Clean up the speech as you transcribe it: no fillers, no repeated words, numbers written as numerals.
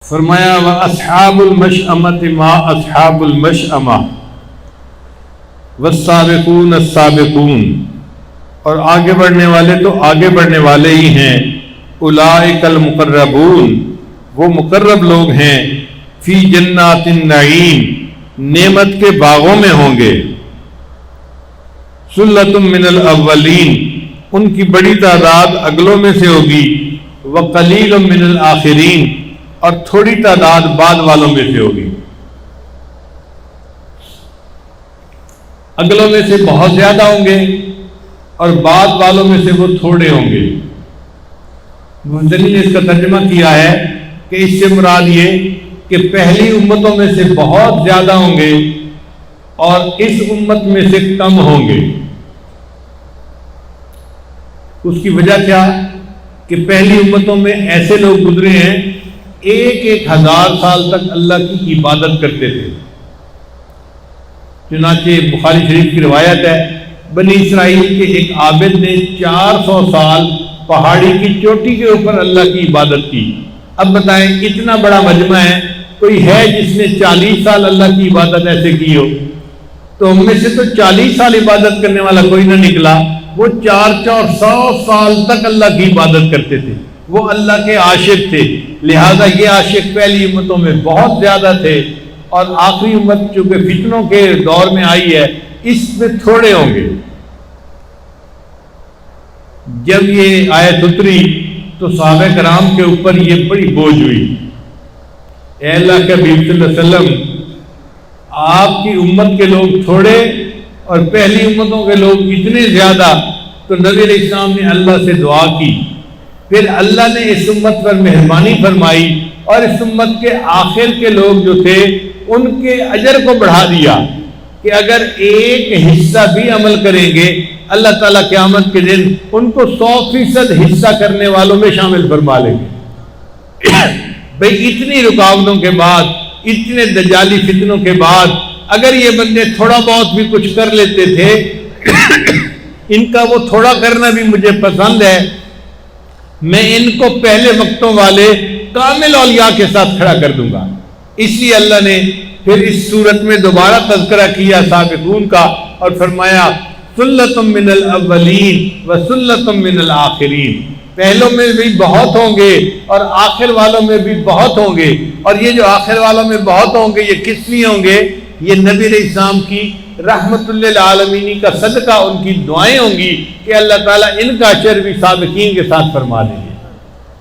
فرمایا وَأَصْحَابُ الْمَشْأَمَةِ مَا أَصْحَابُ الْمَشْأَمَةِ وَالسَّابِقُونَ السَّابِقُونَ، اور آگے بڑھنے والے تو آگے بڑھنے والے ہی ہیں، اولئک المقربون، وہ مقرب لوگ ہیں، فی جنات النعیم، نعمت کے باغوں میں ہوں گے، ثلۃ من الاولین، ان کی بڑی تعداد اگلوں میں سے ہوگی، وقلیل من الآخرین، اور تھوڑی تعداد بعد والوں میں سے ہوگی۔ اگلوں میں سے بہت زیادہ ہوں گے اور بعد والوں میں سے وہ تھوڑے ہوں گے۔ مفسرین نے اس کا ترجمہ کیا ہے کہ اس سے مراد یہ کہ پہلی امتوں میں سے بہت زیادہ ہوں گے اور اس امت میں سے کم ہوں گے۔ اس کی وجہ کیا کہ پہلی امتوں میں ایسے لوگ گزرے ہیں 1000 سال تک اللہ کی عبادت کرتے تھے۔ چنانچہ بخاری شریف کی روایت ہے، بنی اسرائیل کے ایک عابد نے 400 سال پہاڑی کی چوٹی کے اوپر اللہ کی عبادت کی۔ اب بتائیں اتنا بڑا مجمع ہے، کوئی ہے جس نے 40 سال اللہ کی عبادت ایسے کی ہو؟ تو ہم میں سے تو 40 سال عبادت کرنے والا کوئی نہ نکلا، وہ 400 سال تک اللہ کی عبادت کرتے تھے، وہ اللہ کے عاشق تھے۔ لہذا یہ عاشق پہلی امتوں میں بہت زیادہ تھے، اور آخری امت چونکہ فتنوں کے دور میں آئی ہے، اس میں تھوڑے ہوں گے۔ جب یہ آیت اتری تو صحابہ کرام کے اوپر یہ بڑی بوجھ ہوئی، اے اللہ کے حبیب صلی اللہ علیہ وسلم، آپ کی امت کے لوگ تھوڑے اور پہلی امتوں کے لوگ اتنے زیادہ۔ تو نبی علیہ السلام نے اللہ سے دعا کی، پھر اللہ نے اس امت پر مہربانی فرمائی اور اس امت کے آخر کے لوگ جو تھے ان کے اجر کو بڑھا دیا کہ اگر ایک حصہ بھی عمل کریں گے اللہ تعالیٰ قیامت کے دن ان کو 100% حصہ کرنے والوں میں شامل فرما لیں گے۔ بھئی اتنی رکاوٹوں کے بعد، اتنے دجالی فتنوں کے بعد اگر یہ بندے تھوڑا بہت بھی کچھ کر لیتے تھے، ان کا وہ تھوڑا کرنا بھی مجھے پسند ہے، میں ان کو پہلے وقتوں والے کامل اولیاء کے ساتھ کھڑا کر دوں گا۔ اس لیے اللہ نے پھر اس صورت میں دوبارہ تذکرہ کیا سابقون کا اور فرمایا ثلۃ من الاولین وثلۃ من الآخرین، پہلوں میں بھی بہت ہوں گے اور آخر والوں میں بھی بہت ہوں گے۔ اور یہ جو آخر والوں میں بہت ہوں گے یہ کس لیے ہوں گے؟ یہ نبی علیہ السلام کی رحمت للعالمین کا صدقہ، ان کی دعائیں ہوں گی کہ اللہ تعالیٰ ان کا اجر بھی سابقین کے ساتھ فرما دیں گے۔